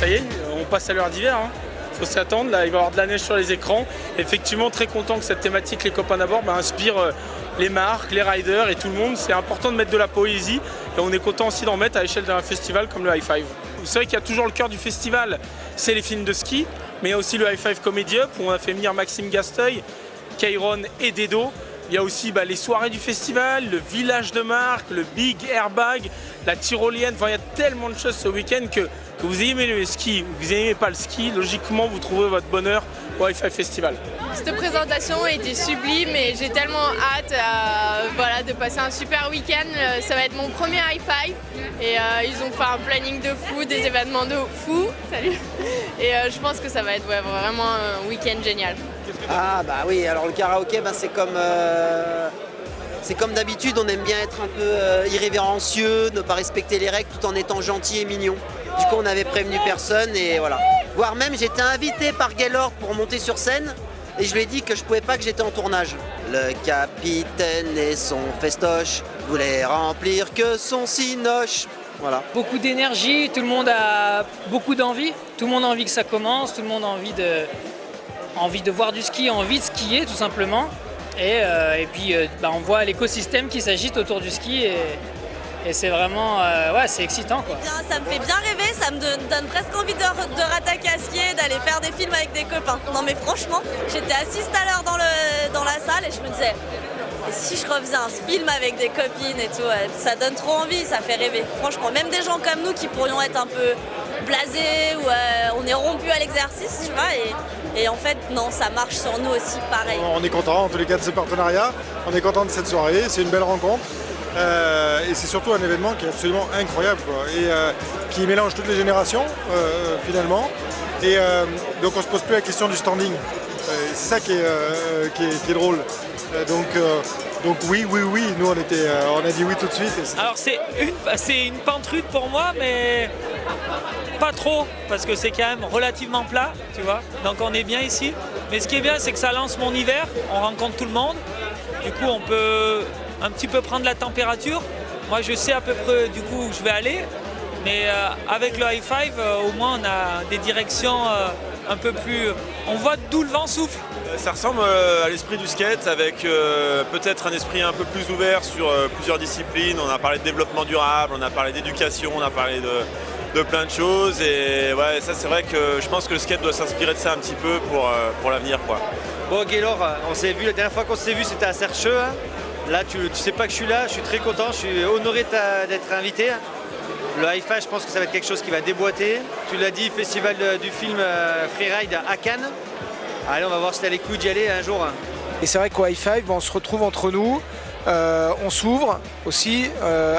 ça y est, on passe à l'heure d'hiver. Faut s'attendre, là il va y avoir de la neige sur les écrans. Effectivement, très content que cette thématique, les copains d'abord, inspire les marques, les riders et tout le monde. C'est important de mettre de la poésie et on est content aussi d'en mettre à l'échelle d'un festival comme le High Five. Vous savez qu'il y a toujours le cœur du festival, c'est les films de ski, mais il y a aussi le High Five Comedy Up où on a fait venir Maxime Gasteuil, Kairon et Dedo. Il y a aussi les soirées du festival, le village de marque, le Big Airbag, la tyrolienne. Enfin, il y a tellement de choses ce week-end que vous ayez aimé le ski ou que vous n'aimez pas le ski, logiquement vous trouverez votre bonheur au High Five Festival. Cette présentation était sublime et j'ai tellement hâte de passer un super week-end. Ça va être mon premier High Five et ils ont fait un planning de fou, des événements de fou. Salut. Et je pense que ça va être vraiment un week-end génial. Ah bah oui, alors le karaoké, c'est comme d'habitude, on aime bien être un peu irrévérencieux, ne pas respecter les règles tout en étant gentil et mignon. Du coup on n'avait prévenu personne et voilà. Voire même j'étais invité par Gaylord pour monter sur scène et je lui ai dit que je pouvais pas, que j'étais en tournage. Le capitaine et son festoche voulaient remplir que son cinoche. Voilà. Beaucoup d'énergie, tout le monde a beaucoup d'envie. Tout le monde a envie que ça commence, tout le monde a envie de voir du ski, envie de skier tout simplement. Et puis on voit l'écosystème qui s'agite autour du ski et c'est vraiment c'est excitant quoi. Ça me fait bien rêver, ça me donne presque envie de rattaquer à skier, d'aller faire des films avec des copains. Non mais franchement, j'étais assise tout à l'heure dans la salle et je me disais, et si je refaisais un film avec des copines et tout, ça donne trop envie, ça fait rêver. Franchement, même des gens comme nous qui pourrions être un peu blasés ou on est rompus à l'exercice, tu vois, et en fait, non, ça marche sur nous aussi, pareil. On est content en tous les cas de ce partenariat, on est content de cette soirée, c'est une belle rencontre. Et c'est surtout un événement qui est absolument incroyable quoi, et qui mélange toutes les générations finalement. Et donc on se pose plus la question du standing. C'est ça qui est drôle. Donc oui, nous on a dit oui tout de suite. Alors c'est une pente rude pour moi, mais pas trop, parce que c'est quand même relativement plat, tu vois. Donc on est bien ici. Mais ce qui est bien, c'est que ça lance mon hiver, on rencontre tout le monde. Du coup, on peut un petit peu prendre la température. Moi, je sais à peu près du coup où je vais aller. Mais avec le High Five, au moins, on a des directions un peu plus... On voit d'où le vent souffle. Ça ressemble à l'esprit du skate avec peut-être un esprit un peu plus ouvert sur plusieurs disciplines. On a parlé de développement durable, on a parlé d'éducation, on a parlé de plein de choses. Et ouais, ça c'est vrai que je pense que le skate doit s'inspirer de ça un petit peu pour l'avenir, quoi. Bon Gaylord, on s'est vu, la dernière fois qu'on s'est vu c'était à Sercheux. Là tu sais pas que je suis là, je suis très content, je suis honoré d'être invité. Le High Five, je pense que ça va être quelque chose qui va déboîter. Tu l'as dit, festival du film Freeride à Cannes. Allez, on va voir si t'as les couilles d'y aller un jour. Et c'est vrai qu'au High Five, on se retrouve entre nous, on s'ouvre aussi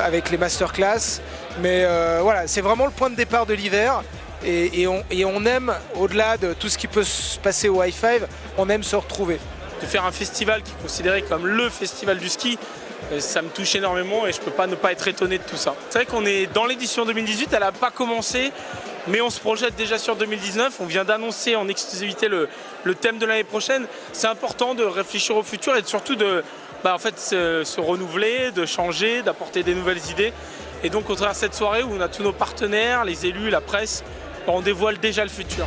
avec les masterclass. Mais voilà, c'est vraiment le point de départ de l'hiver. Et on aime, au-delà de tout ce qui peut se passer au High Five, on aime se retrouver. De faire un festival qui est considéré comme le festival du ski, ça me touche énormément et je ne peux pas ne pas être étonné de tout ça. C'est vrai qu'on est dans l'édition 2018, elle n'a pas commencé, mais on se projette déjà sur 2019. On vient d'annoncer en exclusivité le thème de l'année prochaine. C'est important de réfléchir au futur et surtout de se renouveler, de changer, d'apporter des nouvelles idées. Et donc au travers de cette soirée où on a tous nos partenaires, les élus, la presse, on dévoile déjà le futur.